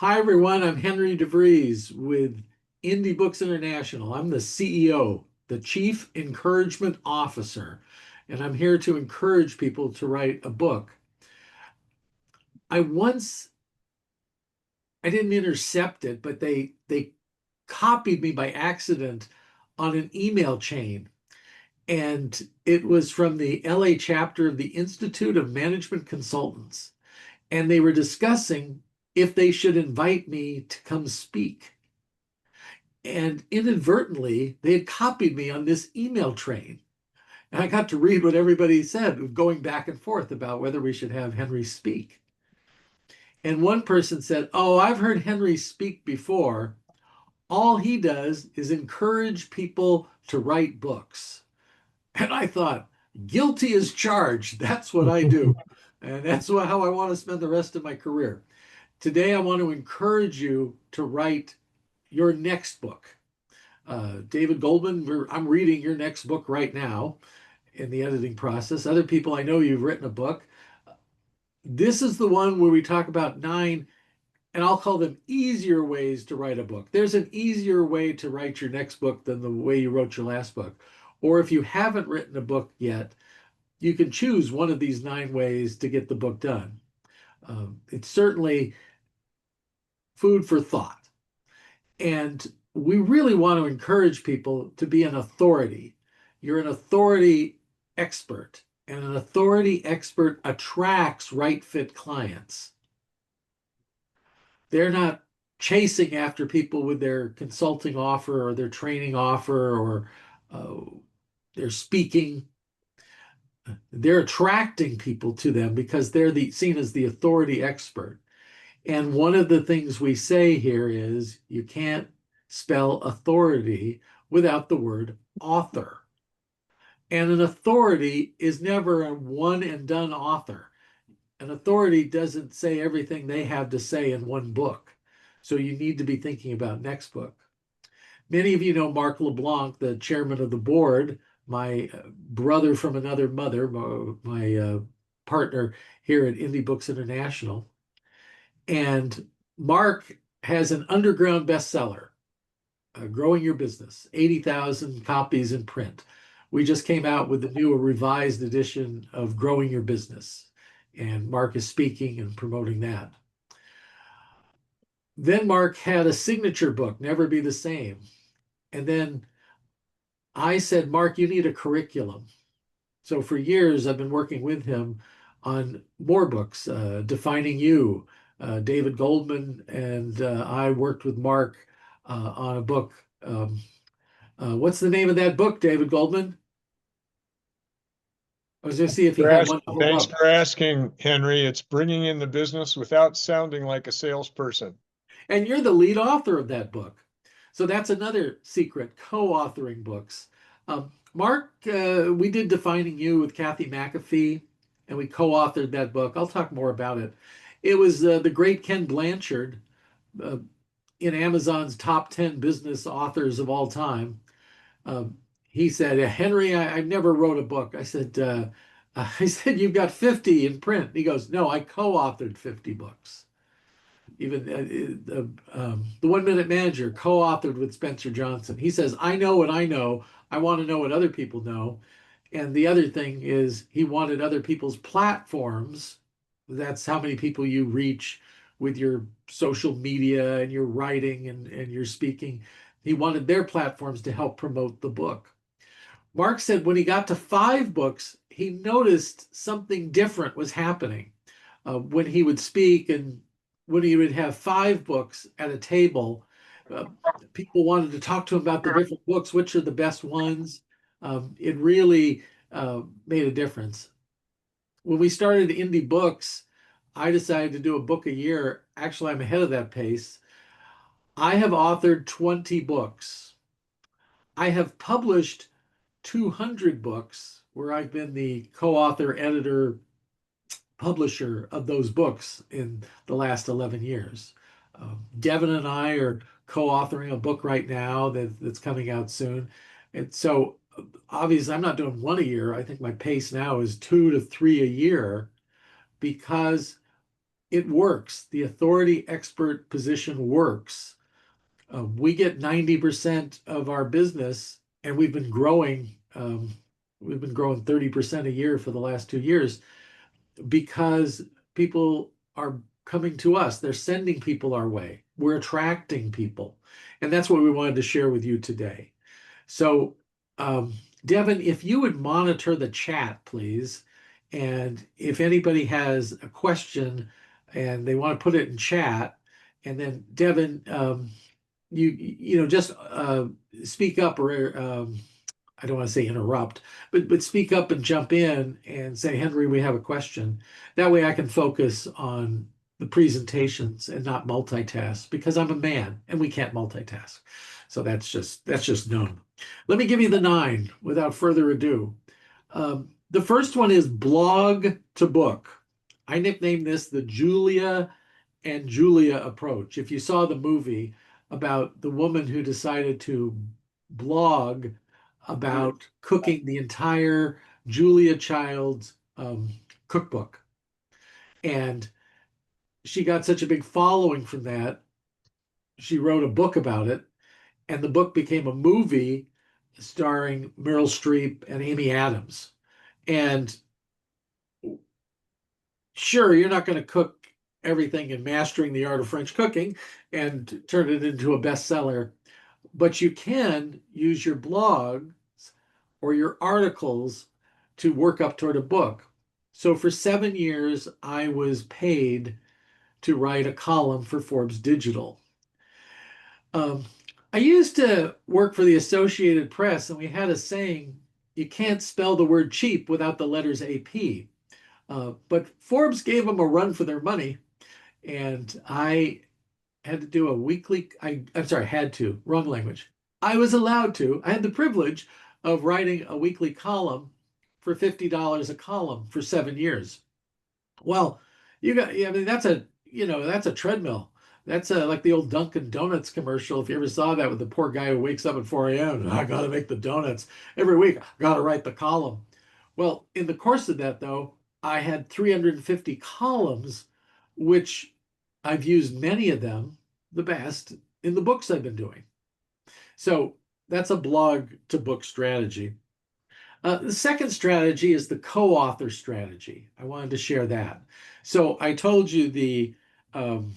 Hi, everyone. I'm Henry DeVries with Indie Books International. I'm the CEO, the Chief Encouragement Officer, and I'm here to encourage people to write a book. I once, I didn't intercept it, but they copied me by accident on an email chain, and it was from the LA chapter of the Institute of Management Consultants, and they were discussing if they should invite me to come speak. And inadvertently, they had copied me on this email train. And I got to read what everybody said, going back and forth about whether we should have Henry speak. And one person said, "Oh, I've heard Henry speak before. All he does is encourage people to write books." And I thought, guilty as charged. That's what I do. And that's how I want to spend the rest of my career. Today, I want to encourage you to write your next book. David Goldman, I'm reading your next book right now in the editing process. Other people, I know you've written a book. This is the one where we talk about 9, and I'll call them easier ways to write a book. There's an easier way to write your next book than the way you wrote your last book. Or if you haven't written a book yet, you can choose one of these 9 ways to get the book done. It's certainly food for thought. And we really want to encourage people to be an authority. You're an authority expert, and an authority expert attracts right fit clients. They're not chasing after people with their consulting offer or their training offer or uh, their speaking. They're attracting people to them because they're seen as the authority expert. And one of the things we say here is you can't spell authority without the word author. And an authority is never a one and done author. An authority doesn't say everything they have to say in one book. So you need to be thinking about next book. Many of you know Mark LeBlanc, the chairman of the board, my brother from another mother, my partner here at Indie Books International. And Mark has an underground bestseller, Growing Your Business, 80,000 copies in print. We just came out with the new revised edition of Growing Your Business, and Mark is speaking and promoting that. Then Mark had a signature book, Never Be the Same. And then I said, Mark, you need a curriculum. So for years, I've been working with him on more books, Defining You. David Goldman and I worked with Mark on a book. What's the name of that book, David Goldman? I was going to see if he had one to hold Thanks up. for asking, Henry. It's bringing in the business without sounding like a salesperson. And you're the lead author of that book. So that's another secret, co-authoring books. Mark, we did Defining You with Kathy McAfee, and we co-authored that book. I'll talk more about it. It was the great Ken Blanchard uh, in Amazon's top 10 business authors of all time. Um, he said, Henry, I never wrote a book. I said, I said, you've got 50 in print. He goes, no, I co-authored 50 books. Even the 1 Minute Manager co-authored with Spencer Johnson. He says, I know what I know. I want to know what other people know. And the other thing is he wanted other people's platforms. That's how many people you reach with your social media and your writing and your speaking. He wanted their platforms to help promote the book. Mark said when he got to 5 books, he noticed something different was happening. When he would speak and when he would have 5 books at a table, uh, people wanted to talk to him about the different books, which are the best ones. It really made a difference. When we started Indie Books, I decided to do a book a year. Actually, I'm ahead of that pace. I have authored 20 books. I have published 200 books where I've been the co-author, editor, publisher of those books in the last 11 years. Devin and I are co-authoring a book right now that's coming out soon. And so obviously I'm not doing one a year. I think my pace now is 2 to 3 a year because it works. The authority expert position works. We get 90% of our business, and we've been growing. We've been growing 30% a year for the last 2 years because people are coming to us. They're sending people our way. We're attracting people. And that's what we wanted to share with you today. So, um, Devin, if you would monitor the chat, please. And if anybody has a question and they want to put it in chat, and then Devin, just speak up or I don't want to say interrupt, but speak up and jump in and say, Henry, we have a question. That way I can focus on the presentations and not multitask because I'm a man and we can't multitask. So that's just known. Let me give you the 9 without further ado. The first one is blog to book. I nicknamed this the Julia and Julia approach. If you saw the movie about the woman who decided to blog about cooking the entire Julia Child's cookbook, and she got such a big following from that, she wrote a book about it, and the book became a movie starring Meryl Streep and Amy Adams. And sure, you're not going to cook everything in Mastering the Art of French Cooking and turn it into a bestseller, but you can use your blogs or your articles to work up toward a book. So for 7 years, I was paid to write a column for Forbes Digital. Um, I used to work for the Associated Press, and we had a saying, you can't spell the word cheap without the letters AP. But Forbes gave them a run for their money, and I had to do a weekly, I'm sorry, had to, wrong language. I was allowed to, I had the privilege of writing a weekly column for $50 a column for 7 years. Well, I mean, that's a treadmill. That's like the old Dunkin' Donuts commercial. If you ever saw that with the poor guy who wakes up at 4 a.m. I got to make the donuts every week. I got to write the column. Well, in the course of that, though, I had 350 columns, which I've used many of them, the best, in the books I've been doing. So that's a blog to book strategy. The second strategy is the co-author strategy. I wanted to share that. So I told you the um,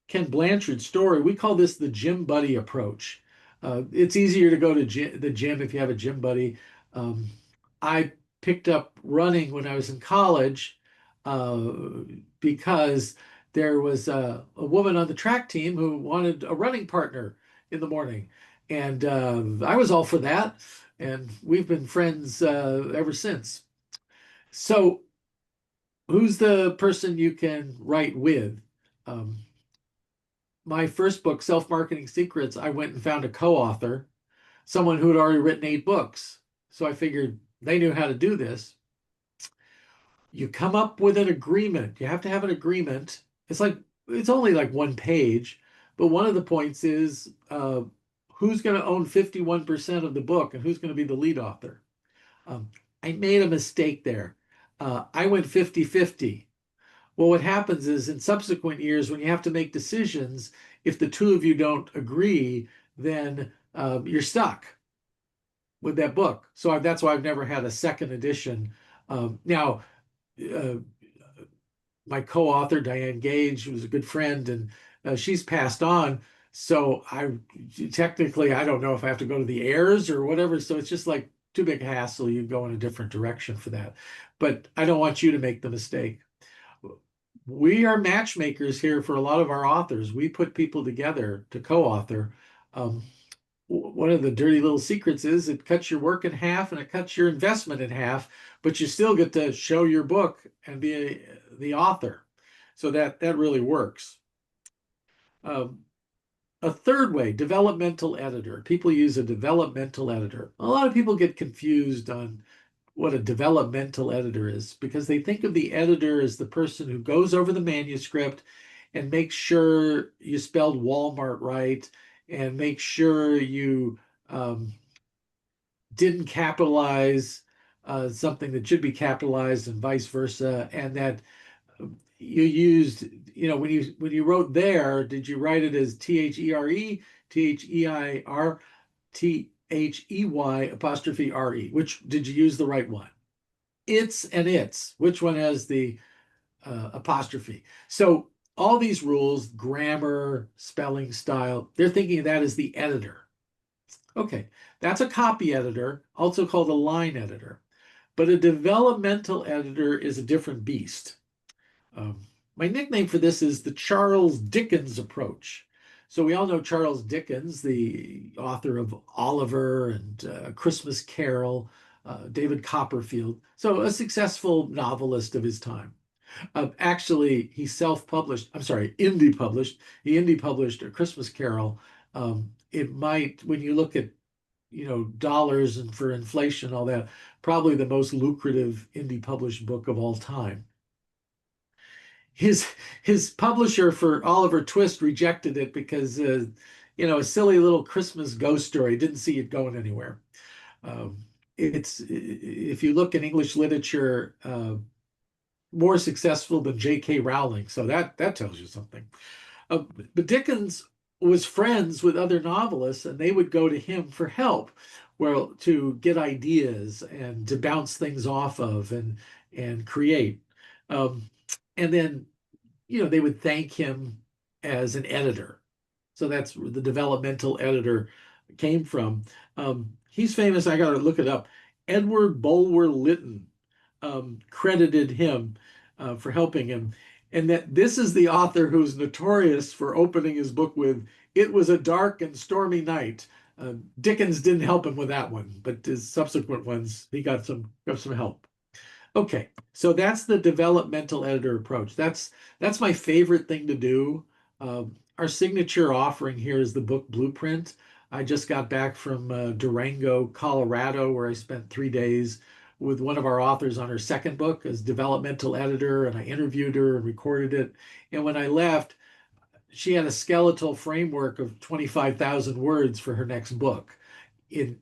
Ken Blanchard story. We call this the gym buddy approach. It's easier to go to the gym if you have a gym buddy. Um, I picked up running when I was in college uh, because there was a woman on the track team who wanted a running partner in the morning. And I was all for that. And we've been friends ever since. So, who's the person you can write with? Um, my first book, Self Marketing Secrets, I went and found a co author, someone who had already written 8 books. So I figured they knew how to do this. You come up with an agreement. You have to have an agreement. It's only like 1 page, but one of the points is who's going to own 51% of the book and who's going to be the lead author. Um, I made a mistake there. I went 50-50. Well, what happens is in subsequent years, when you have to make decisions, if the two of you don't agree, then you're stuck with that book. So that's why I've never had a second edition. Now, uh, my co-author, Diane Gage, was a good friend, and she's passed on. So technically, I don't know if I have to go to the heirs or whatever. So it's just like too big a hassle. You go in a different direction for that. But I don't want you to make the mistake. We are matchmakers here for a lot of our authors. We put people together to co-author. Um, one of the dirty little secrets is it cuts your work in half and it cuts your investment in half, but you still get to show your book and be the author. So that really works. Um, a third way, developmental editor. People use a developmental editor. A lot of people get confused on what a developmental editor is because they think of the editor as the person who goes over the manuscript and makes sure you spelled Walmart right and make sure you didn't capitalize something that should be capitalized and vice versa, and that you used, when you wrote there, did you write it as THERE, THEIR, THEY apostrophe RE? Which did you use the right one? It's and it's. Which one has the apostrophe? So all these rules, grammar, spelling style, they're thinking of that as the editor. Okay, that's a copy editor, also called a line editor. But a developmental editor is a different beast. Um, my nickname for this is the Charles Dickens approach. So we all know Charles Dickens, the author of Oliver and Christmas Carol, David Copperfield. So a successful novelist of his time. Actually, he self-published, I'm sorry, indie published. He indie published A Christmas Carol. It might, when you look at, dollars and for inflation, all that, probably the most lucrative indie published book of all time. His publisher for Oliver Twist rejected it because a silly little Christmas ghost story, didn't see it going anywhere. It's if you look in English literature, more successful than J.K. Rowling, so that tells you something. Uh, but Dickens was friends with other novelists, and they would go to him for help, well, to get ideas and to bounce things off of and create. Um, and then they would thank him as an editor. So that's where the developmental editor came from. He's famous. I got to look it up. Edward Bulwer Lytton credited him for helping him. And that this is the author who's notorious for opening his book with, "It was a dark and stormy night." Dickens didn't help him with that one, but his subsequent ones, he got some help. Okay, so that's the developmental editor approach. That's my favorite thing to do. Our signature offering here is the book Blueprint. I just got back from Durango, Colorado, where I spent 3 days with one of our authors on her second book as developmental editor, and I interviewed her and recorded it. And when I left, she had a skeletal framework of 25,000 words for her next book in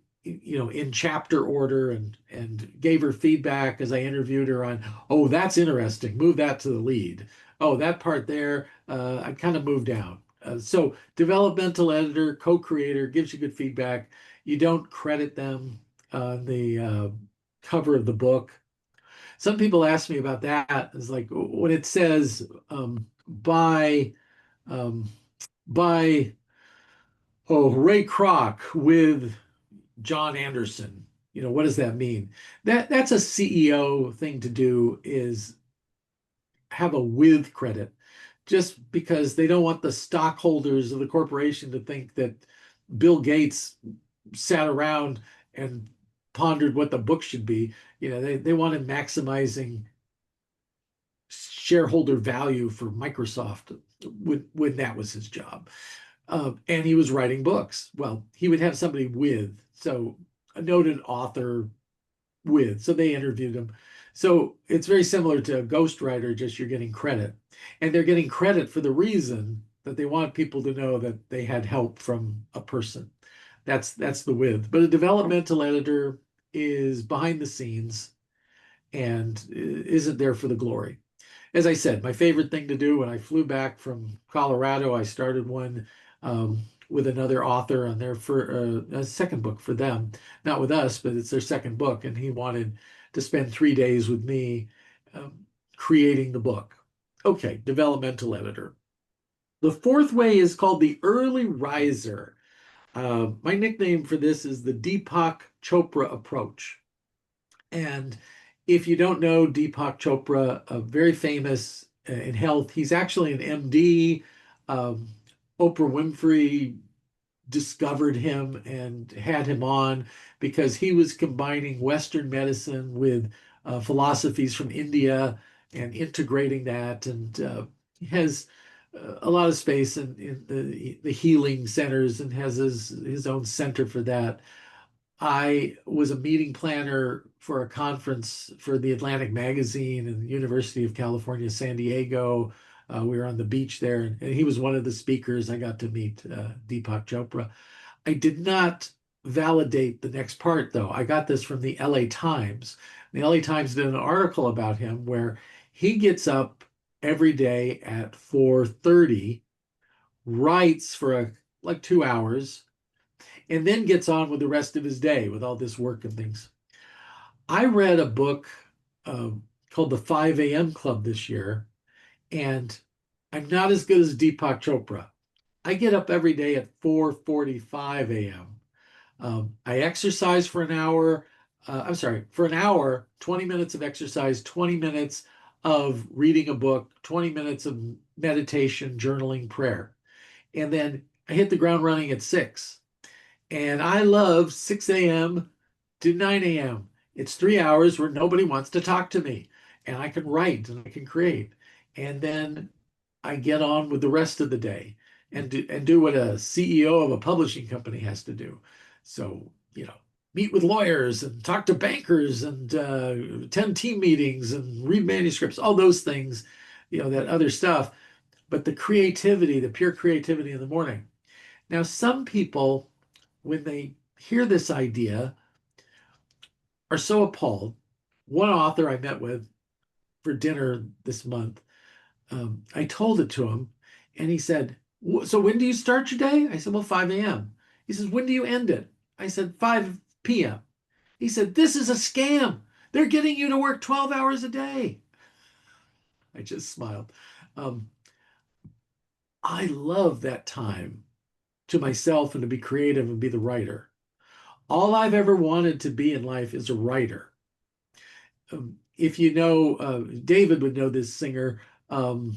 chapter order, and gave her feedback as I interviewed her on, oh, that's interesting, move that to the lead. Oh, that part there, I kind of moved down. So developmental editor, co-creator gives you good feedback. You don't credit them on the cover of the book. Some people ask me about that. It's like when it says um, by Ray Kroc with John Anderson. What does that mean? That's a CEO thing to do, is have a with credit, just because they don't want the stockholders of the corporation to think that Bill Gates sat around and pondered what the book should be. They wanted maximizing shareholder value for Microsoft when that was his job. And he was writing books. Well, he would have somebody with, so a noted author with, so they interviewed him. So it's very similar to a ghostwriter, just you're getting credit. And they're getting credit for the reason that they want people to know that they had help from a person. That's the with. But a developmental editor is behind the scenes and isn't there for the glory. As I said, my favorite thing to do when I flew back from Colorado, I started one with another author on their for a second book for them, not with us, but it's their second book, and he wanted to spend 3 days with me creating the book. Okay, developmental editor. The fourth way is called the early riser. My nickname for this is the Deepak Chopra approach. And if you don't know Deepak Chopra, very famous in health, he's actually an MD. Um, Oprah Winfrey discovered him and had him on because he was combining Western medicine with philosophies from India and integrating that, and he has a lot of space in the healing centers and has his own center for that. I was a meeting planner for a conference for the Atlantic Magazine and the University of California, San Diego. We were on the beach there, and he was one of the speakers. I got to meet Deepak Chopra. I did not validate the next part, though. I got this from the LA Times. The LA Times did an article about him where he gets up every day at 4:30, writes for like 2 hours, and then gets on with the rest of his day with all this work and things. I read a book uh, called The 5 a.m. Club this year, and I'm not as good as Deepak Chopra. I get up every day at 4:45 a.m. I exercise for an hour. I'm sorry, for an hour, 20 minutes of exercise, 20 minutes of reading a book, 20 minutes of meditation, journaling, prayer. And then I hit the ground running at 6. And I love 6 a.m. to 9 a.m. It's 3 hours where nobody wants to talk to me. And I can write and I can create. And then I get on with the rest of the day and do what a CEO of a publishing company has to do. So, meet with lawyers and talk to bankers and attend team meetings and read manuscripts, all those things, that other stuff. But the creativity, the pure creativity in the morning. Now, some people, when they hear this idea, are so appalled. One author I met with for dinner this month, I told it to him, and he said, "So when do you start your day?" I said, "Well, 5 a.m." He says, "When do you end it?" I said, 5 p.m. He said, "This is a scam. They're getting you to work 12 hours a day." I just smiled. Um, I love that time to myself and to be creative and be the writer. All I've ever wanted to be in life is a writer. If you know, David would know this singer, um,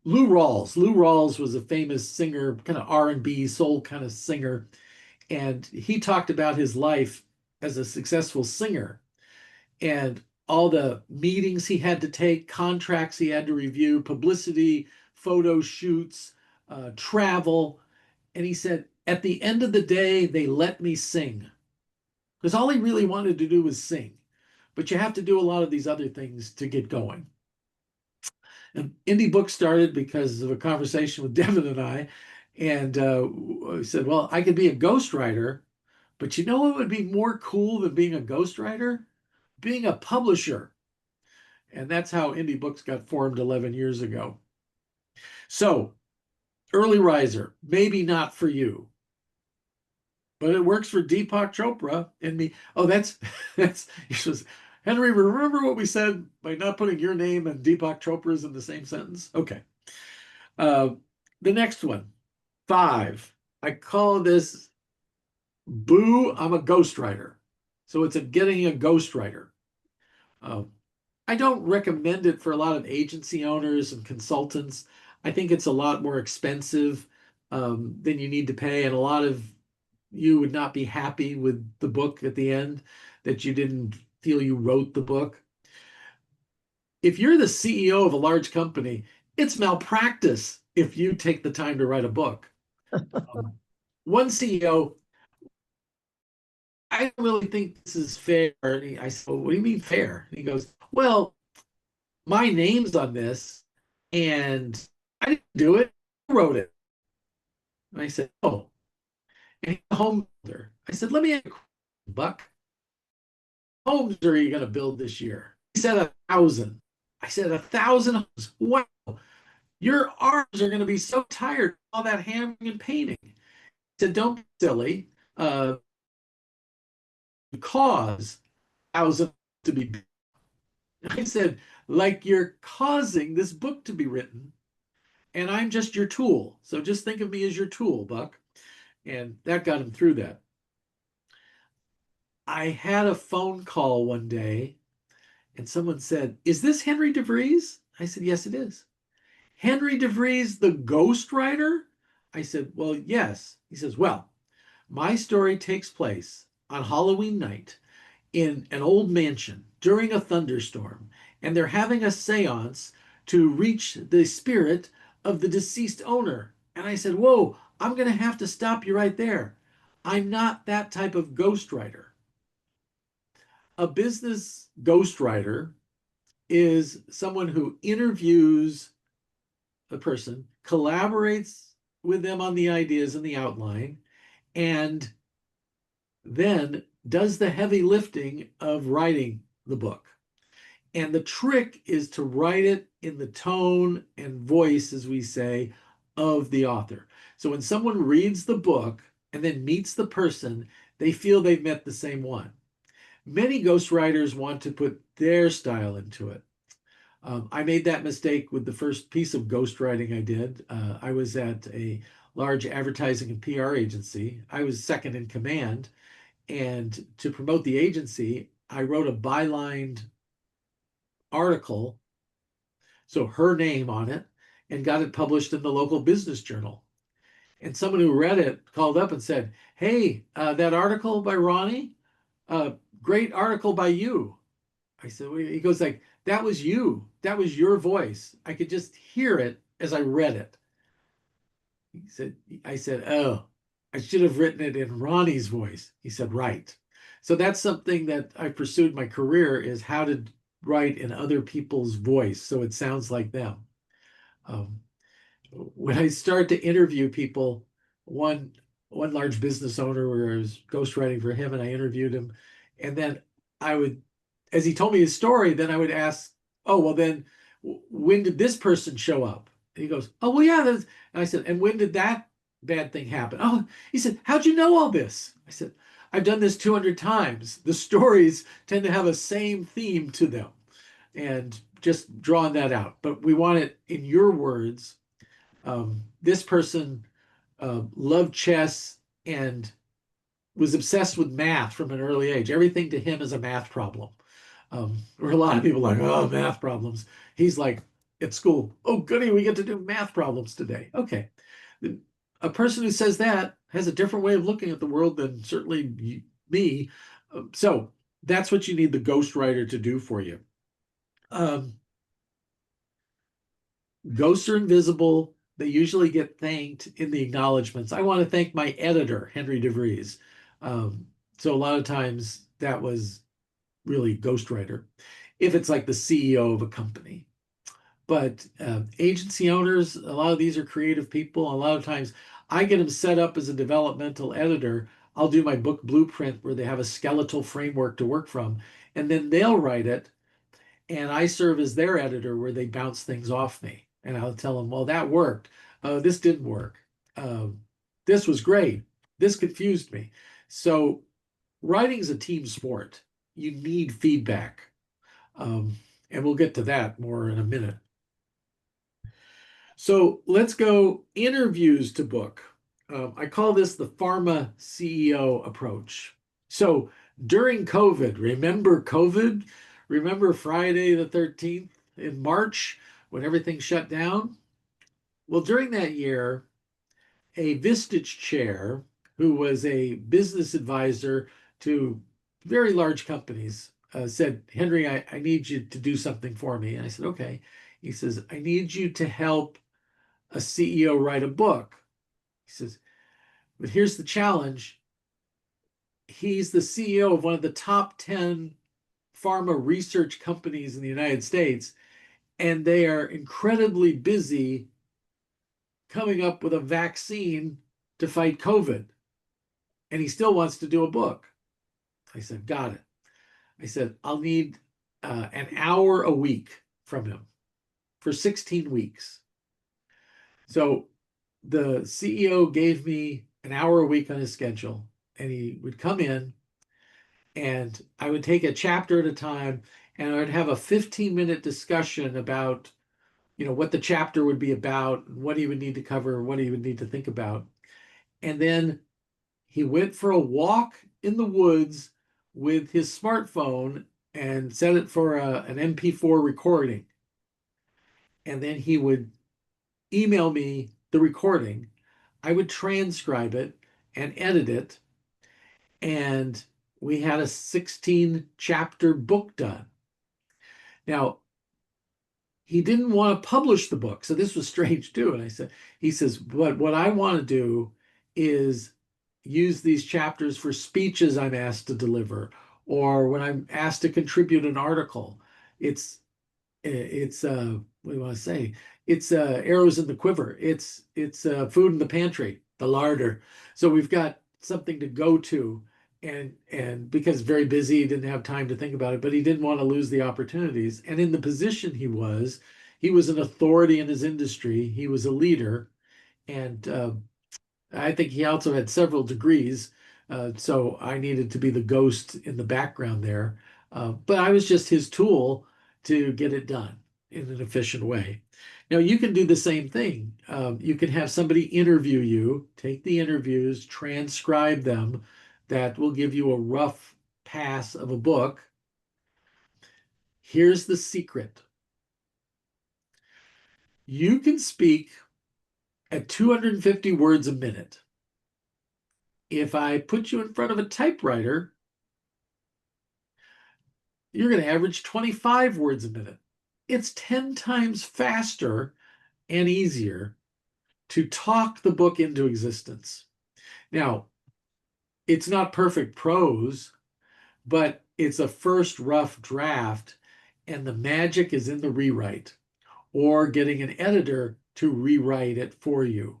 Lou Rawls. Lou Rawls was a famous singer, kind of R&B soul kind of singer, and he talked about his life as a successful singer and all the meetings he had to take, contracts he had to review, publicity, photo shoots, travel. And he said, at the end of the day, they let me sing because all he really wanted to do was sing. But you have to do a lot of these other things to get going. And Indie Book started because of a conversation with Devin and I. And we said, well, I could be a ghostwriter, but you know what would be more cool than being a ghostwriter? Being a publisher. And that's how Indie Books got formed 11 years ago. So, early riser, maybe not for you, but it works for Deepak Chopra and me. Oh, that's Henry, remember what we said by not putting your name and Deepak Chopra's in the same sentence? Okay. Uh, the next one, 5. I call this Boo, I'm a ghostwriter. So it's getting a ghostwriter. Uh, I don't recommend it for a lot of agency owners and consultants. I think it's a lot more expensive than you need to pay, and a lot of you would not be happy with the book at the end, that you didn't feel you wrote the book. If you're the CEO of a large company, it's malpractice if you take the time to write a book. One CEO, I don't really think this is fair. And I said, well, what do you mean fair? And he goes, well, my name's on this and I didn't do it. I wrote it. And I said, oh, and he's a home builder. I said, let me ask you, Buck, homes are you going to build this year? He said 1,000. I said 1,000 homes. Wow, your arms are going to be so tired all that hammering and painting. He said, don't be silly. Cause 1,000 to be. I said, like you're causing this book to be written, and I'm just your tool. So just think of me as your tool, Buck. And that got him through that. I had a phone call one day, and someone said, is this Henry DeVries? I said, yes, it is. Henry DeVries, the ghostwriter? I said, well, yes. He says, well, my story takes place on Halloween night in an old mansion during a thunderstorm, and they're having a seance to reach the spirit of the deceased owner. And I said, whoa, I'm going to have to stop you right there. I'm not that type of ghostwriter. A business ghostwriter is someone who interviews a person, collaborates with them on the ideas and the outline, and then does the heavy lifting of writing the book. And the trick is to write it in the tone and voice, as we say, of the author. So when someone reads the book and then meets the person, they feel they've met the same one. Many ghostwriters want to put their style into it. I made that mistake with the first piece of ghostwriting I did. I was at a large advertising and PR agency. I was second in command. And to promote the agency, I wrote a bylined article, so her name on it, and got it published in the local business journal. And someone who read it called up and said, "Hey, that article by Ronnie, great article by you." I said, well, he goes like, "That was you. That was your voice. I could just hear it as I read it." He said, I said, "Oh, I should have written it in Ronnie's voice." He said, "Right." So that's something that I pursued my career, is how to write in other people's voice so it sounds like them. Um, when I started to interview people, one one large business owner where I was ghostwriting for him, and I interviewed him, and then I would, as he told me his story, then I would ask, "Oh, well, then when did this person show up?" And he goes, "Oh, well, yeah." And I said, "And when did that bad thing happen?" "Oh," he said, "how'd you know all this?" I said, "I've done this 200 times. The stories tend to have a same theme to them." And just drawing that out. But we want it in your words. This person loved chess and was obsessed with math from an early age. Everything to him is a math problem. Where a lot of people are like, "Oh, math problems." He's like, at school, "Oh, goody, we get to do math problems today." Okay. A person who says that has a different way of looking at the world than certainly me. So that's what you need the ghostwriter to do for you. Um, Ghosts are invisible. They usually get thanked in the acknowledgments. I want to thank my editor, Henry DeVries. Um, so a lot of times that was really ghostwriter, if it's like the CEO of a company. But agency owners, a lot of these are creative people. A lot of times I get them set up as a developmental editor. I'll do my book blueprint where they have a skeletal framework to work from, and then they'll write it, and I serve as their editor where they bounce things off me. And I'll tell them, "Well, that worked. This didn't work. Uh, this was great. This confused me." So writing is a team sport. You need feedback. Um, and we'll get to that more in a minute. So let's go interviews to book. I call this the pharma CEO approach. So during COVID, remember COVID? Remember Friday the 13th in March when everything shut down? Well, during that year, a Vistage chair who was a business advisor to very large companies said, "Henry, I need you to do something for me." And I said, "Okay." He says, "I need you to help a CEO write a book." He says, "But here's the challenge. He's the CEO of one of the top 10 pharma research companies in the United States, and they are incredibly busy coming up with a vaccine to fight COVID. And he still wants to do a book." I said, "Got it." I said, "I'll need an hour a week from him for 16 weeks. So the CEO gave me an hour a week on his schedule, and he would come in, and I would take a chapter at a time, and I'd have a 15-minute discussion about, what the chapter would be about, what he would need to cover, what he would need to think about. And then he went for a walk in the woods with his smartphone and set it for an MP4 recording. And then he would email me the recording. I would transcribe it and edit it. And we had a 16 chapter book done. Now, he didn't want to publish the book. So this was strange too. And he says, "But what I want to do is use these chapters for speeches I'm asked to deliver, or when I'm asked to contribute an article. It's what do you want to say? It's arrows in the quiver. It's food in the pantry, the larder. So we've got something to go to." And because very busy, he didn't have time to think about it, but he didn't want to lose the opportunities. And in the position he was, He was an authority in his industry. He was a leader, and I think he also had several degrees. So I needed to be the ghost in the background there. But I was just his tool to get it done in an efficient way. Now, you can do the same thing. You can have somebody interview you, take the interviews, transcribe them. That will give you a rough pass of a book. Here's the secret: you can speak at 250 words a minute. If I put you in front of a typewriter, you're going to average 25 words a minute. It's 10 times faster and easier to talk the book into existence. Now, it's not perfect prose, but it's a first rough draft, and the magic is in the rewrite or getting an editor to rewrite it for you.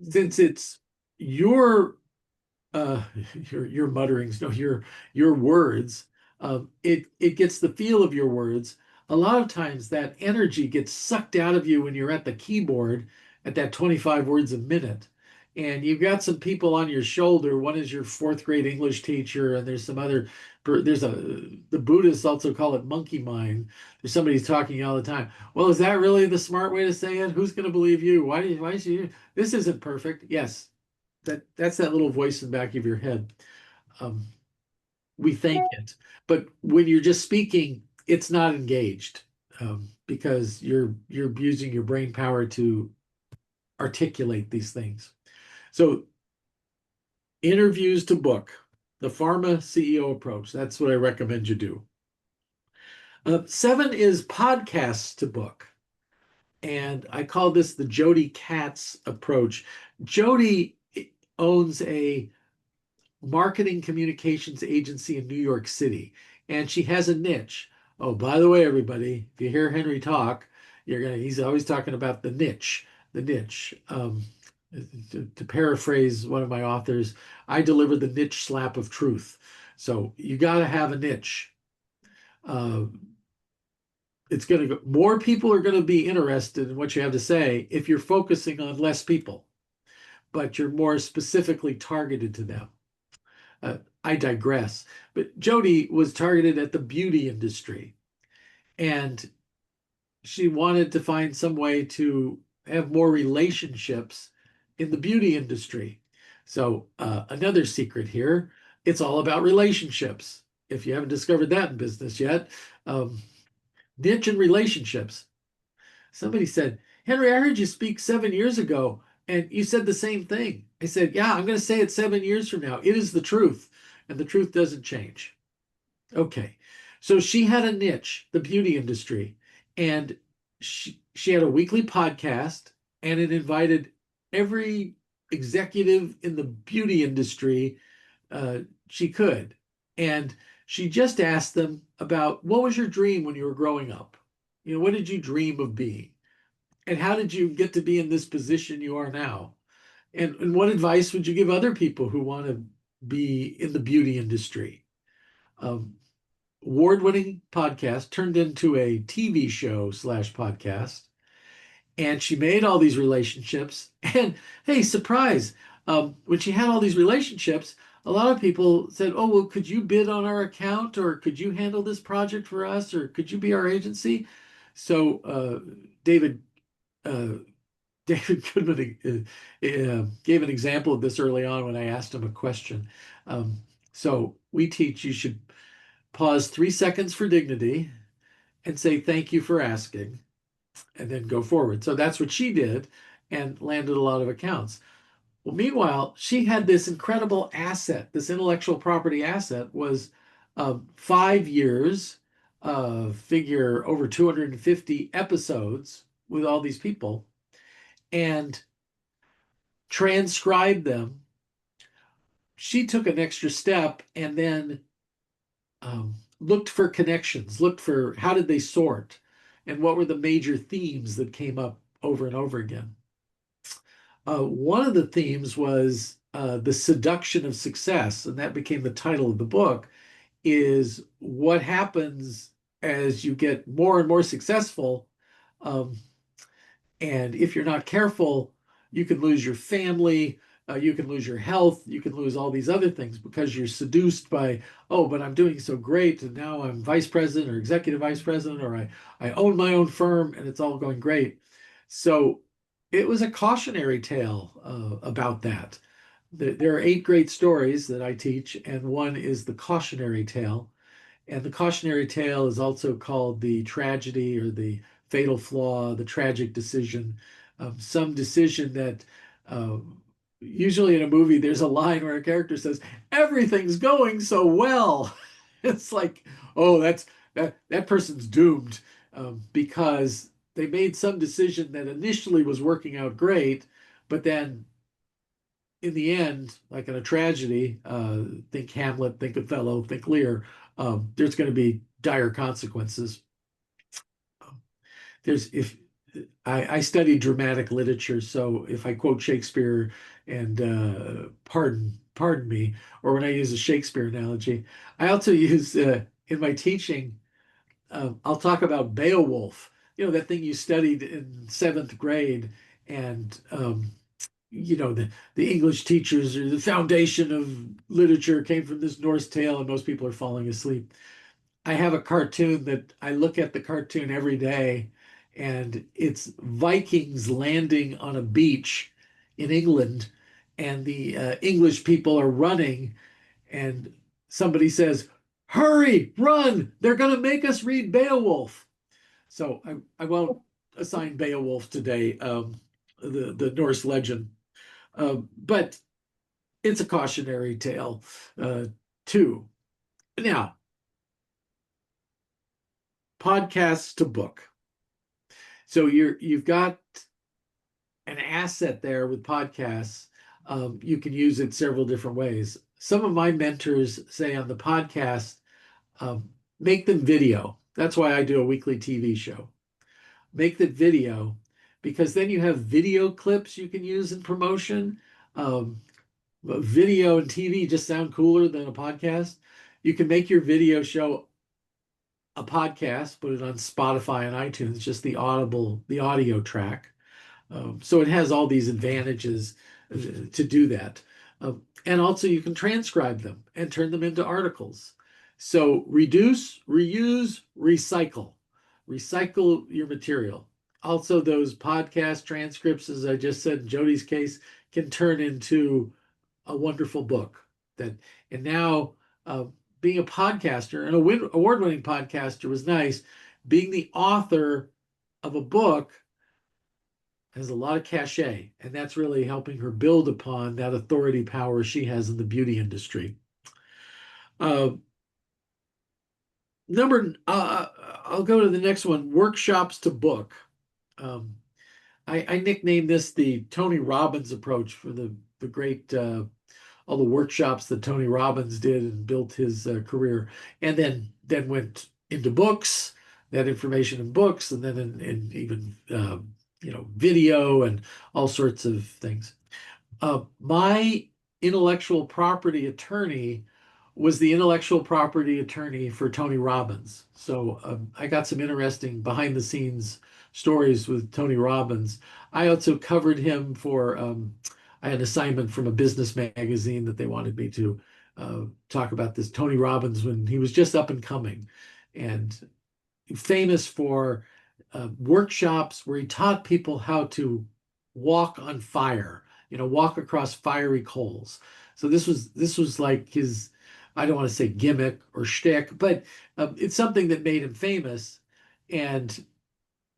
Since it's your uh, your mutterings, no, your words. It gets the feel of your words. A lot of times that energy gets sucked out of you when you're at the keyboard at that 25 words a minute. And you've got some people on your shoulder. One is your fourth grade English teacher, and there's some other, the Buddhists also call it monkey mind. There's somebody talking all the time. Well, is that really the smart way to say it? Who's going to believe you? Why should you? This isn't perfect. Yes, that's that little voice in the back of your head. Um, we think it, but when you're just speaking, it's not engaged because you're using your brain power to articulate these things. So interviews to book, the pharma CEO approach. That's what I recommend you do. 7 is podcasts to book. And I call this the Jody Katz approach. Jody owns a marketing communications agency in New York City, and she has a niche. Oh, by the way, everybody, if you hear Henry talk, he's always talking about the niche, the niche. To paraphrase one of my authors, I deliver the niche slap of truth. So you got to have a niche. Uh, it's going to go, more people are going to be interested in what you have to say if you're focusing on less people, but you're more specifically targeted to them. I digress. But Jody was targeted at the beauty industry, and she wanted to find some way to have more relationships in the beauty industry. So, another secret here, it's all about relationships. If you haven't discovered that in business yet, niche and relationships. Somebody said, Henry, I heard you speak 7 years ago, and you said the same thing. I said, yeah, I'm going to say it 7 years from now. It is the truth, and the truth doesn't change. Okay. So she had a niche, the beauty industry, and she had a weekly podcast, and it invited every executive in the beauty industry she could. And she just asked them about, what was your dream when you were growing up? What did you dream of being? And how did you get to be in this position you are now? And what advice would you give other people who want to be in the beauty industry? Um, Award-winning podcast turned into a TV show slash podcast. And she made all these relationships. And hey, surprise, when she had all these relationships, a lot of people said, oh, well, could you bid on our account? Or could you handle this project for us? Or could you be our agency? So David uh, David Goodman gave an example of this early on when I asked him a question. So we teach you should pause 3 seconds for dignity and say thank you for asking, and then go forward. So that's what she did and landed a lot of accounts. Well, meanwhile, she had this incredible asset. This intellectual property asset was 5 years, figure over 250 episodes with all these people, and transcribed them. She took an extra step and then looked for connections, looked for how did they sort, and what were the major themes that came up over and over again. One of the themes was the seduction of success, and that became the title of the book, is what happens as you get more and more successful Um, and if you're not careful, you can lose your family, you can lose your health, you can lose all these other things because you're seduced by, oh, but I'm doing so great, and now I'm vice president or executive vice president, or I own my own firm, and it's all going great. So it was a cautionary tale about that. There are 8 great stories that I teach, and one is the cautionary tale. And the cautionary tale is also called the tragedy or the fatal flaw, the tragic decision, some decision that usually in a movie there's a line where a character says, "Everything's going so well." It's like, oh, that person's doomed because they made some decision that initially was working out great, but then in the end, like in a tragedy, think Hamlet, think Othello, think Lear, there's going to be dire consequences. There's if I study dramatic literature, so if I quote Shakespeare and pardon me, or when I use a Shakespeare analogy, I also use in my teaching. I'll talk about Beowulf. You know that thing you studied in 7th grade, and the English teachers or the foundation of literature came from this Norse tale, and most people are falling asleep. I have a cartoon that I look at the cartoon every day, and it's Vikings landing on a beach in England, and the English people are running, and somebody says, "Hurry, run! They're going to make us read Beowulf." So I won't assign Beowulf today, the Norse legend. But it's a cautionary tale uh, too. Now, podcasts to book. So you've got an asset there with podcasts. You can use it several different ways. Some of my mentors say on the podcast, um, make them video. That's why I do a weekly TV show. Make the video because then you have video clips you can use in promotion. Um, but video and TV just sound cooler than a podcast. You can make your video show a podcast, put it on Spotify and iTunes, just the audio track. So it has all these advantages to do that. And also, you can transcribe them and turn them into articles. So reduce, reuse, recycle. Recycle your material. Also, those podcast transcripts, as I just said in Jody's case, can turn into a wonderful book. That and now being a podcaster, an award-winning podcaster was nice. Being the author of a book has a lot of cachet, and that's really helping her build upon that authority power she has in the beauty industry. Uh, I'll go to the next one: workshops to book. Um, I nicknamed this the Tony Robbins approach for the great all the workshops that Tony Robbins did and built his career, and then went into books, that information in books, and then in even video and all sorts of things. My intellectual property attorney was the intellectual property attorney for Tony Robbins. So I got some interesting behind the scenes stories with Tony Robbins. I also covered him for, I had an assignment from a business magazine that they wanted me to talk about this Tony Robbins when he was just up and coming and famous for workshops where he taught people how to walk on fire, walk across fiery coals. So this was like his, I don't want to say gimmick or shtick, but it's something that made him famous. And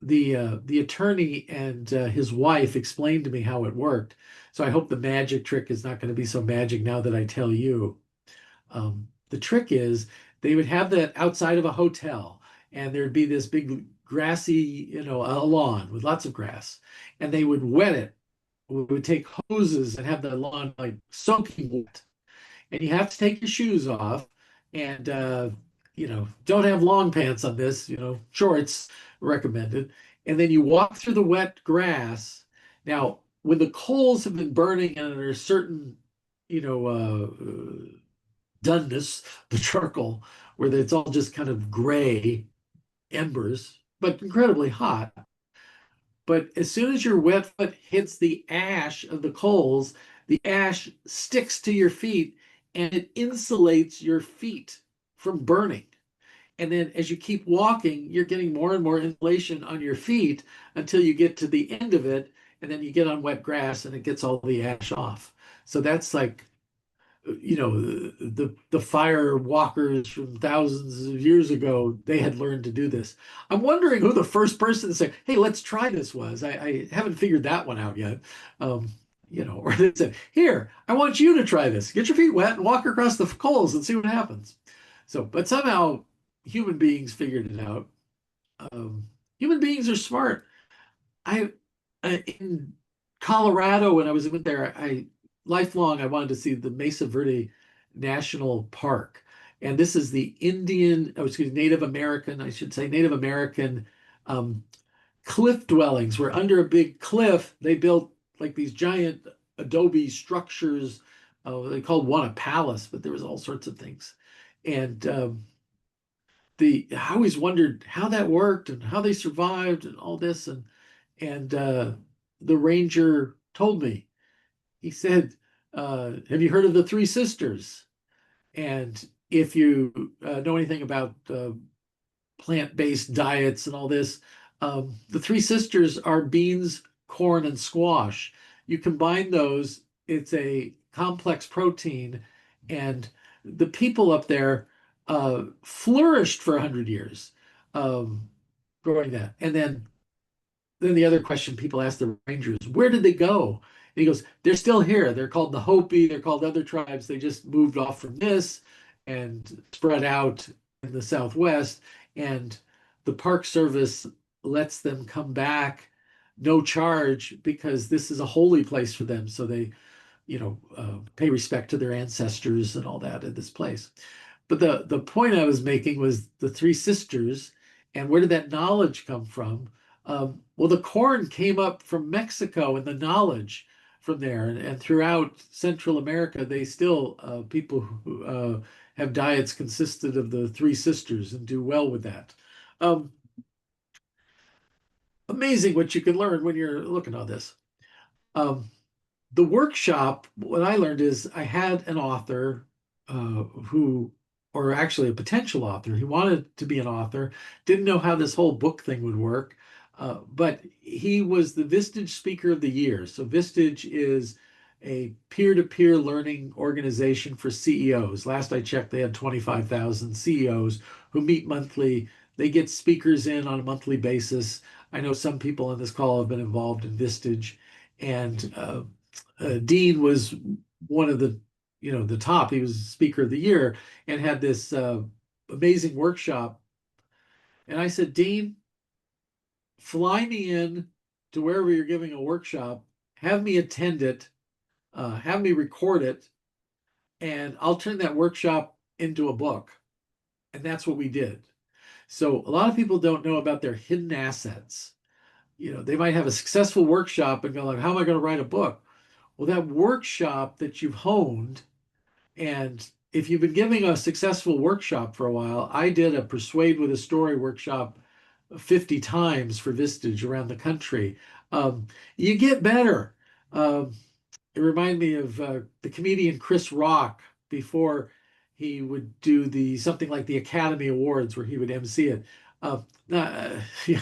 the attorney and his wife explained to me how it worked. So I hope the magic trick is not going to be so magic now that I tell you. The trick is they would have that outside of a hotel, and there'd be this big grassy, a lawn with lots of grass, and they would wet it. We would take hoses and have the lawn like soaking wet, and you have to take your shoes off, and don't have long pants on this. Shorts recommended, and then you walk through the wet grass. Now, when the coals have been burning and are a certain, you know, doneness, the charcoal, where it's all just kind of gray embers, but incredibly hot. But as soon as your wet foot hits the ash of the coals, the ash sticks to your feet and it insulates your feet from burning. And then as you keep walking, you're getting more and more insulation on your feet until you get to the end of it. And then you get on wet grass and it gets all the ash off. So that's like, the fire walkers from thousands of years ago, they had learned to do this. I'm wondering who the first person to say, hey, let's try this was. I haven't figured that one out yet. Um, or they said, here, I want you to try this. Get your feet wet and walk across the coals and see what happens. So, but somehow human beings figured it out. Human beings are smart. I in Colorado when I went there, I lifelong I wanted to see the Mesa Verde National Park, and this is the Native American, I should say, Native American um, cliff dwellings, where under a big cliff they built like these giant adobe structures. They called one a palace, but there was all sorts of things, and I always wondered how that worked and how they survived and all this, and the ranger told me. He said, "Have you heard of the Three Sisters?" And if you know anything about plant-based diets and all this, the Three Sisters are beans, corn, and squash. You combine those, it's a complex protein, and the people up there flourished for 100 years um, growing that. And then the other question people ask the Rangers, where did they go? And he goes, they're still here. They're called the Hopi. They're called other tribes. They just moved off from this and spread out in the Southwest. And the Park Service lets them come back, no charge, because this is a holy place for them. So they, pay respect to their ancestors and all that in this place. But the point I was making was the Three Sisters, and where did that knowledge come from? Well, the corn came up from Mexico, and the knowledge from there, and throughout Central America, they still people who have diets consisted of the Three Sisters and do well with that. Um, Amazing what you can learn when you're looking at this. Um, the workshop, what I learned is I had an author who, or actually a potential author, he wanted to be an author, didn't know how this whole book thing would work, but he was the Vistage Speaker of the Year. So Vistage is a peer-to-peer learning organization for CEOs. Last I checked, they had 25,000 CEOs who meet monthly. They get speakers in on a monthly basis. I know some people on this call have been involved in Vistage, and Dean was one of the top. He was Speaker of the Year and had this amazing workshop. And I said, Dean, fly me in to wherever you're giving a workshop, have me attend it, have me record it, and I'll turn that workshop into a book. And that's what we did. So a lot of people don't know about their hidden assets. They might have a successful workshop and go like, how am I going to write a book? Well, that workshop that you've honed, and if you've been giving a successful workshop for a while, I did a Persuade with a Story workshop 50 times for Vistage around the country. You get better. Um, it reminded me of the comedian Chris Rock before he would do something like the Academy Awards where he would MC it. Yeah,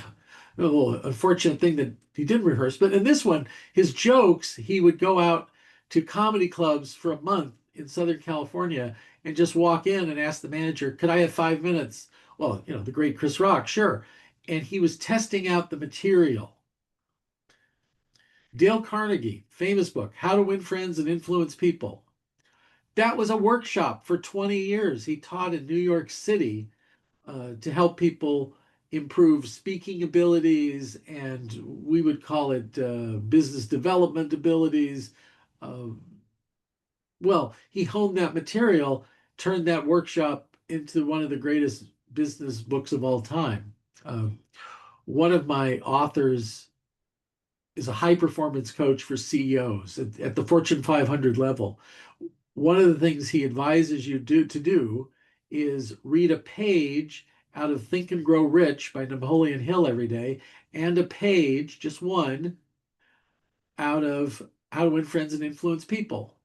a little unfortunate thing that he didn't rehearse, but in this one, his jokes, he would go out to comedy clubs for a month in Southern California and just walk in and ask the manager, could I have 5 minutes? Well, the great Chris Rock, sure. And he was testing out the material. Dale Carnegie, famous book, How to Win Friends and Influence People. That was a workshop for 20 years. He taught in New York City to help people improve speaking abilities, and we would call it business development abilities. Uh, well, he honed that material, turned that workshop into one of the greatest business books of all time. One of my authors is a high performance coach for CEOs at the Fortune 500 level. One of the things he advises you to do is read a page out of Think and Grow Rich by Napoleon Hill every day, and a page, just one, out of How to Win Friends and Influence People.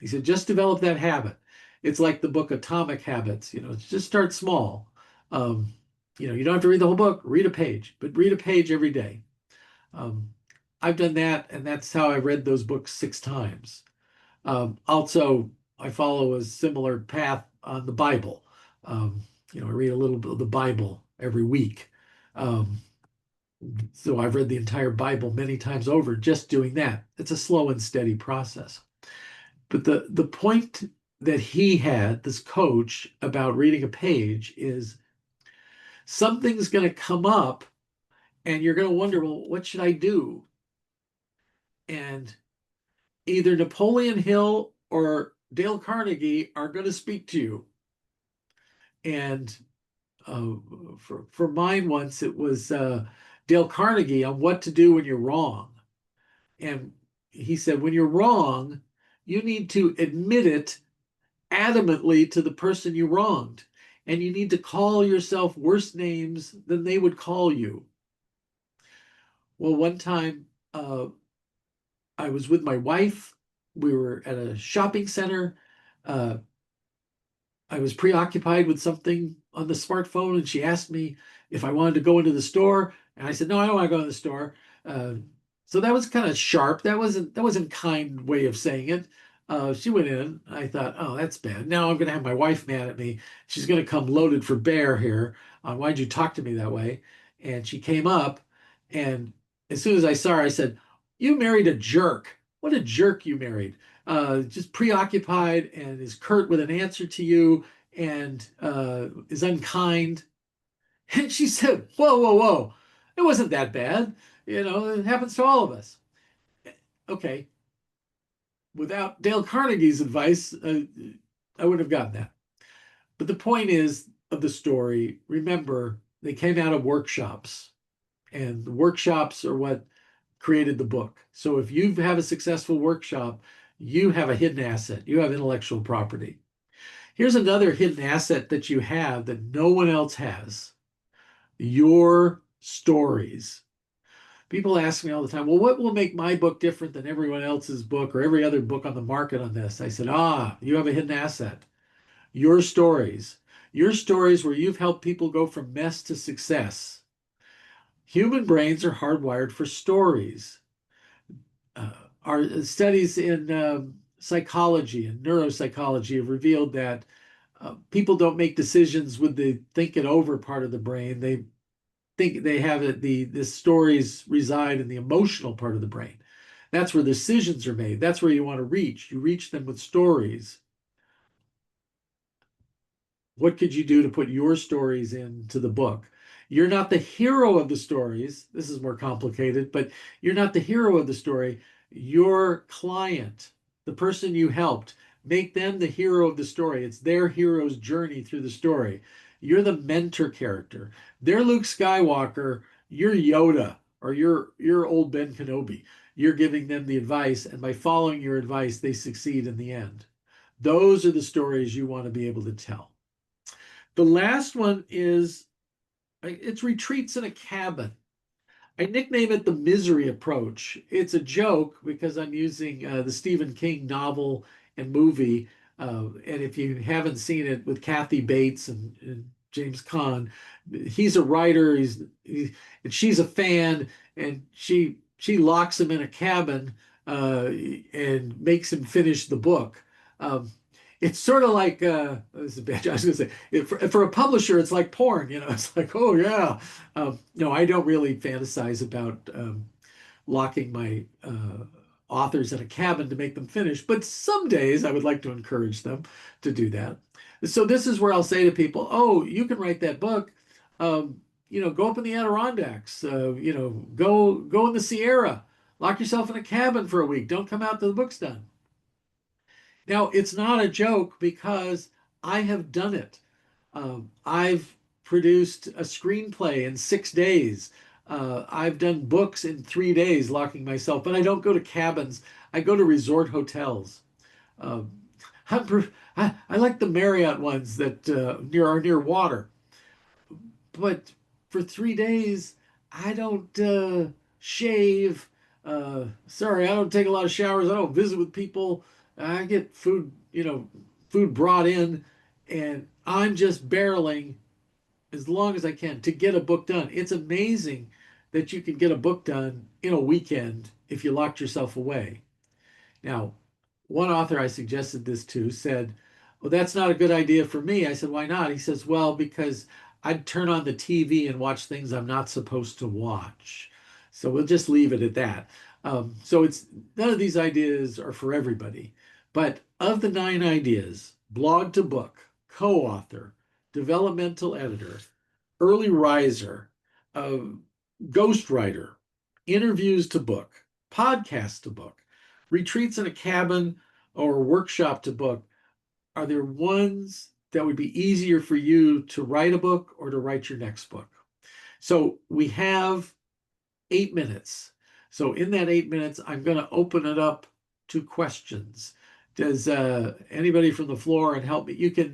He said, just develop that habit. It's like the book Atomic Habits, just start small. Um, you don't have to read the whole book, read a page, but read a page every day. Um, I've done that, and that's how I read those books 6 times. Also, I follow a similar path on the Bible. Um, I read a little bit of the Bible every week. Um, so I've read the entire Bible many times over just doing that. It's a slow and steady process. But the point that he had, this coach, about reading a page is something's going to come up and you're going to wonder, well, what should I do? And either Napoleon Hill or Dale Carnegie are going to speak to you. And uh, for mine once, it was Dale Carnegie on what to do when you're wrong. And he said, when you're wrong, you need to admit it adamantly to the person you wronged. And you need to call yourself worse names than they would call you. Well, one time I was with my wife. We were at a shopping center. Uh, I was preoccupied with something on the smartphone, and she asked me if I wanted to go into the store, and I said, "No, I don't want to go to the store." Uh, so that was kind of sharp. That wasn't kind way of saying it. She went in. I thought, "Oh, that's bad. Now I'm going to have my wife mad at me. She's going to come loaded for bear here. Why'd you talk to me that way?" And she came up, and as soon as I saw her, I said, "You married a jerk. What a jerk you married." Just preoccupied and is curt with an answer to you and is unkind. And she said, "Whoa, whoa, whoa. It wasn't that bad. It happens to all of us." Okay. Without Dale Carnegie's advice, I wouldn't have gotten that. But the point is of the story, remember, they came out of workshops, and the workshops are what created the book. So if you have a successful workshop, you have a hidden asset, you have intellectual property. Here's another hidden asset that you have that no one else has: your stories. People ask me all the time, well, what will make my book different than everyone else's book or every other book on the market on this? I said, you have a hidden asset: your stories. Your stories where you've helped people go from mess to success. Human brains are hardwired for stories. Uh, our studies in psychology and neuropsychology have revealed that people don't make decisions with the think it over part of the brain. They think they have it, the stories reside in the emotional part of the brain. That's where decisions are made. That's where you want to reach. You reach them with stories. What could you do to put your stories into the book? You're not the hero of the stories. This is more complicated, but you're not the hero of the story. Your client, the person you helped, make them the hero of the story. It's their hero's journey through the story. You're the mentor character. They're Luke Skywalker. You're Yoda, or you're old Ben Kenobi. You're giving them the advice, and by following your advice, they succeed in the end. Those are the stories you want to be able to tell. The last one is it's retreats in a cabin. I nickname it the misery approach. It's a joke because I'm using the Stephen King novel and movie. And if you haven't seen it with Kathy Bates and James Caan, he's a writer. And she's a fan, and she locks him in a cabin and makes him finish the book. Um, it's sort of like this is a bad. I was going to say for a publisher, it's like porn. It's like, oh yeah. No, I don't really fantasize about locking my authors in a cabin to make them finish, but some days I would like to encourage them to do that. So this is where I'll say to people, "Oh, you can write that book. Go up in the Adirondacks. Go in the Sierra. Lock yourself in a cabin for a week. Don't come out till the book's done." Now, it's not a joke because I have done it. I've produced a screenplay in 6 days. I've done books in 3 days, locking myself, but I don't go to cabins. I go to resort hotels. Um, I like the Marriott ones that are near water. but for 3 days, I don't shave. Sorry, I don't take a lot of showers. I don't visit with people. I get food, food brought in, and I'm just barreling as long as I can to get a book done. It's amazing that you can get a book done in a weekend if you locked yourself away. Now, one author I suggested this to said, "Well, that's not a good idea for me." I said, "Why not?" He says, "Well, because I'd turn on the TV and watch things I'm not supposed to watch." So we'll just leave it at that. So it's none of these ideas are for everybody. But of the 9 ideas, blog to book, co-author, developmental editor, early riser, uh, ghostwriter, interviews to book, podcast to book, retreats in a cabin or workshop to book, are there ones that would be easier for you to write a book or to write your next book? So we have 8 minutes. So in that 8 minutes, I'm going to open it up to questions. Does anybody from the floor and help me? You can,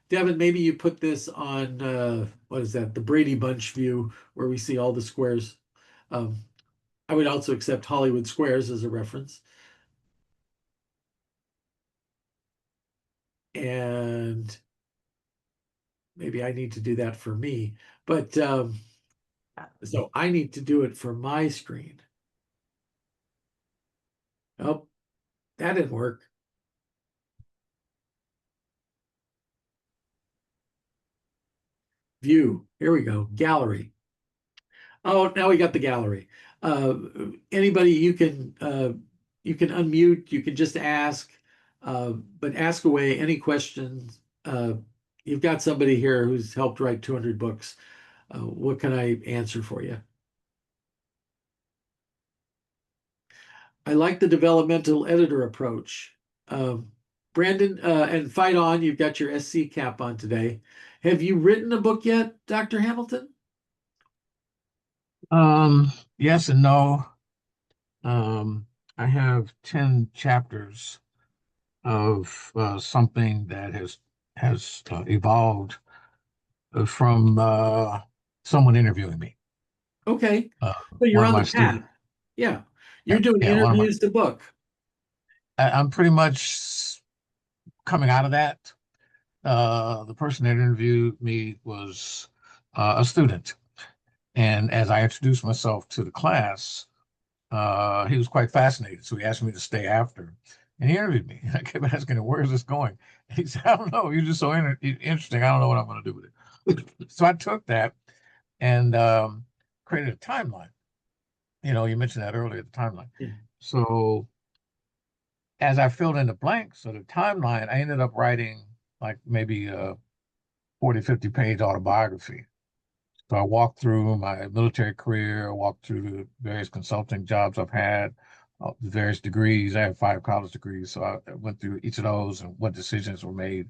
Devin, maybe you put this on, what is that, the Brady Bunch view where we see all the squares. Um, I would also accept Hollywood Squares as a reference. And maybe I need to do that for me. But so I need to do it for my screen. Oh, that didn't work. View. Here we go. Gallery. Oh, now we got the gallery. Uh, Anybody you can unmute. You can just ask, but ask away any questions. You've got somebody here who's helped write 200 books. What can I answer for you? I like the developmental editor approach. Um, Brandon, and fight on. You've got your SC cap on today. Have you written a book yet, Dr. Hamilton? Yes and no. Um, I have 10 chapters of something that has evolved from someone interviewing me. Okay, so you're One of on my the path. students. Yeah, you're doing Yeah, one of my. interviews to book. I'm pretty much coming out of that. The person that interviewed me was a student, and as I introduced myself to the class, he was quite fascinated. So he asked me to stay after, and he interviewed me. I kept asking him, "Where is this going?" And he said, "I don't know. You're just so interesting. I don't know what I'm going to do with it." So I took that and created a timeline. You mentioned that earlier, the timeline. Yeah. So as I filled in the blanks of the timeline, I ended up writing like maybe a 40, 50-page autobiography. So I walked through my military career, I walked through the various consulting jobs I've had, the various degrees. I have 5 college degrees, so I went through each of those and what decisions were made.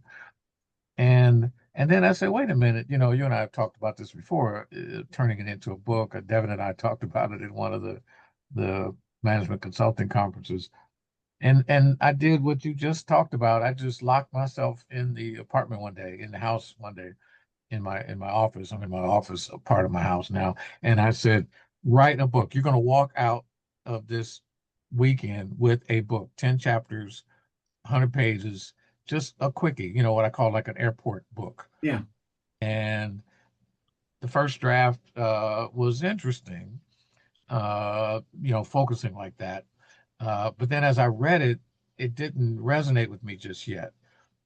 And then I said, wait a minute, you and I have talked about this before, turning it into a book. Devin and I talked about it in one of the management consulting conferences. And I did what you just talked about. I just locked myself in the apartment one day, in the house one day, in my office. I'm in my office, a part of my house now. And I said, write a book. You're going to walk out of this weekend with a book, 10 chapters, 100 pages, just a quickie, what I call like an airport book. Yeah. And the first draft was interesting, focusing like that. But then as I read it, it didn't resonate with me just yet.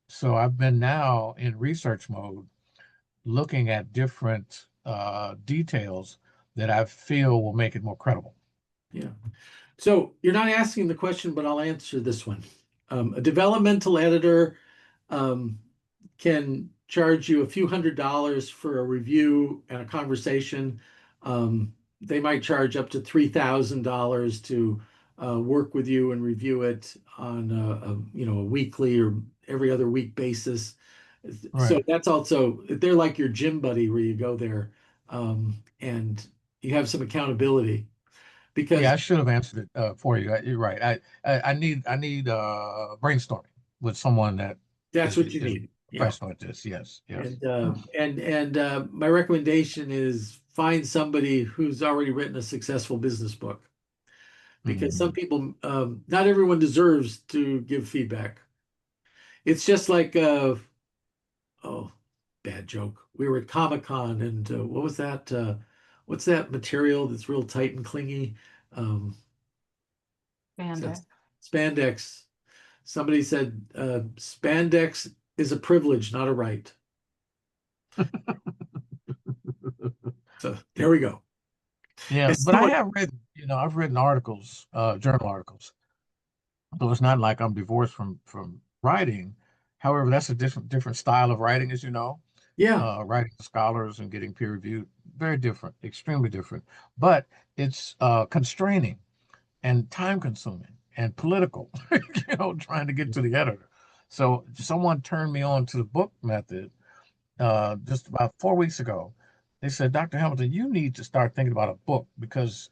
So I've been now in research mode, looking at different details that I feel will make it more credible. Yeah. So you're not asking the question, but I'll answer this one. A developmental editor um, can charge you a few $100s for a review and a conversation. They might charge up to $3,000 to work with you and review it on a weekly or every other week basis. So Right. that's also they're like your gym buddy where you go there and you have some accountability because Yeah, I should have answered it for you. You're right. I need brainstorming with someone that that's is what you is need. Yeah. professional at this. Yes, yes. And my recommendation is find somebody who's already written a successful business book, because some Mhm. people, not everyone deserves to give feedback. It's just like, oh, bad joke. We were at Comic-Con, and what was that? What's that material that's real tight and clingy? Um, Spandex. Spandex. Somebody said spandex is a privilege, not a right. So there we go. Yeah, As but I someone, have written, I've written articles, journal articles. So it's not like I'm divorced from writing. However, that's a different style of writing, as you know. yeah, Writing to scholars and getting peer reviewed, very different, extremely different. But it's constraining and time consuming and political, trying to get to the editor. So someone turned me on to the book method just about 4 weeks ago. They said, Dr. Hamilton, you need to start thinking about a book because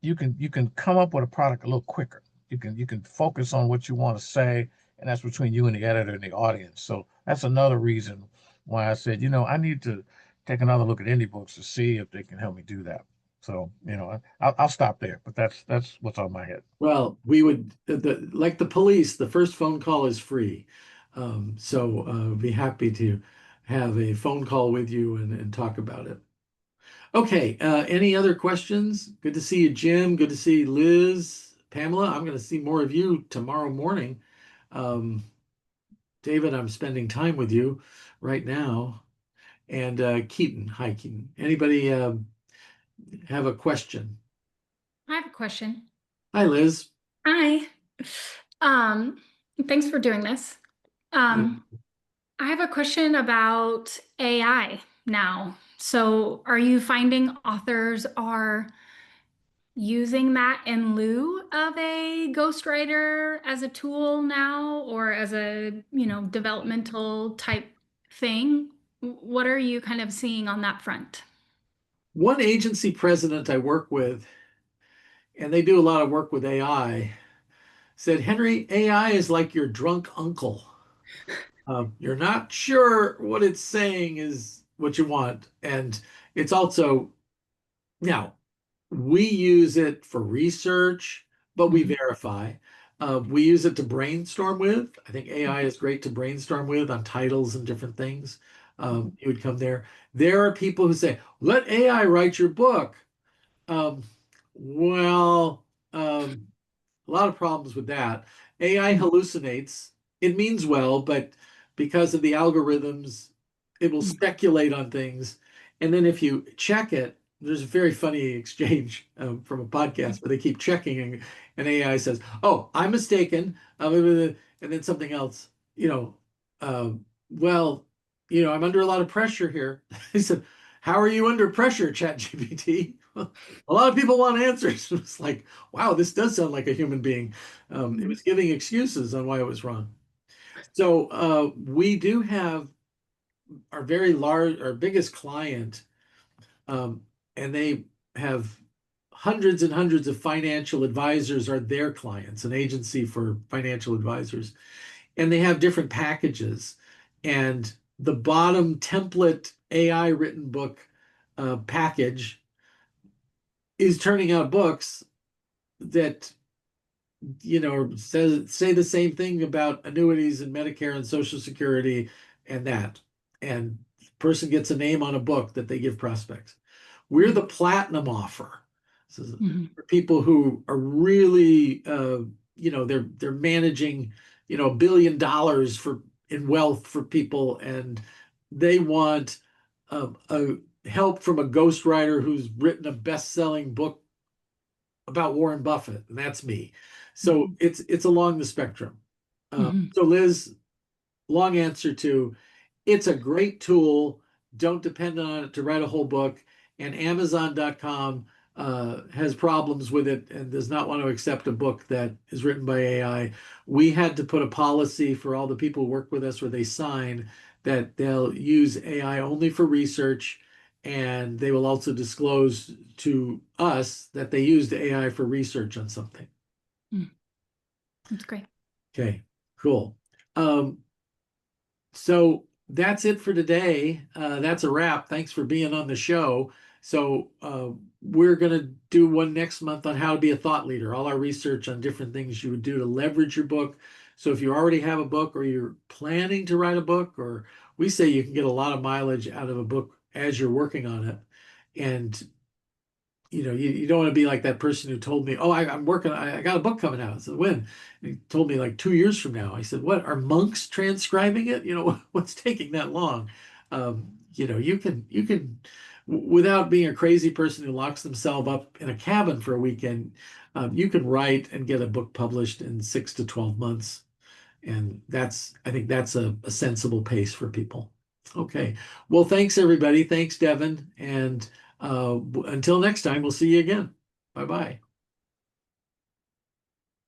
you can come up with a product a little quicker. You can focus on what you want to say, and that's between you and the editor and the audience. So that's another reason why I said, I need to take another look at indie books to see if they can help me do that. So, I'll stop there, but that's what's on my head. well, we would, like the police, the first phone call is free. So be happy to have a phone call with you and talk about it. Okay, any other questions? Good to see you, Jim. Good to see Liz, Pamela. I'm going to see more of you tomorrow morning. Um, David, I'm spending time with you right now. And Keaton, hi, Keaton. Anybody have a question? I have a question. Hi, Liz. Hi. Um, Thanks for doing this. Um, I have a question about AI now. So, are you finding authors are using that in lieu of a ghostwriter as a tool now, or as a, developmental type thing? What are you kind of seeing on that front? One agency president I work with, and they do a lot of work with AI, said, Henry, AI is like your drunk uncle. You're not sure what it's saying is what you want. And it's also, now, we use it for research, but we Mhm. verify. We use it to brainstorm with. I think AI is great to brainstorm with on titles and different things. You would come there. There are people who say, let AI write your book. Um, well, a lot of problems with that. AI Mhm. hallucinates. It means well, but because of the algorithms, it will Mhm. speculate on things. And then if you check it, there's a very funny exchange from a podcast, but they keep checking, and AI says, "Oh, I'm mistaken," and then something else. You know, well, I'm under a lot of pressure here. He said, "How are you under pressure, ChatGPT?" A lot of people want answers. It's like, wow, this does sound like a human being. It was giving excuses on why it was wrong. So we do have our very large, our biggest client, um, and they have hundreds and hundreds of financial advisors are their clients, an agency for financial advisors, and they have different packages. And the bottom template AI written book package is turning out books that say the same thing about annuities and Medicare and Social Security and that. And the person gets a name on a book that they give prospects. We're the platinum offer. So Mhm. for people who are really, they're managing, $1 billion for in wealth for people, and they want a help from a ghostwriter who's written a best-selling book about Warren Buffett, and that's me. So Mhm. it's along the spectrum. Mhm. So Liz, long answer to, it's a great tool. Don't depend on it to write a whole book. And Amazon.com has problems with it and does not want to accept a book that is written by AI. We had to put a policy for all the people who work with us where they sign that they'll use AI only for research, and they will also disclose to us that they used AI for research on something. Mm. That's great. Okay, cool. Um, so that's it for today. That's a wrap. Thanks for being on the show. So we're going to do one next month on how to be a thought leader, all our research on different things you would do to leverage your book. So if you already have a book or you're planning to write a book, or we say you can get a lot of mileage out of a book as you're working on it. And you don't want to be like that person who told me, oh, I'm working, I got a book coming out. I said, when? And he told me like 2 years from now. I said, what, are monks transcribing it? What's taking that long? You can, without being a crazy person who locks themselves up in a cabin for a weekend, you can write and get a book published in 6 to 12 months. And I think that's a sensible pace for people. Okay. Well, thanks everybody. Thanks, Devin. And until next time, we'll see you again. Bye bye.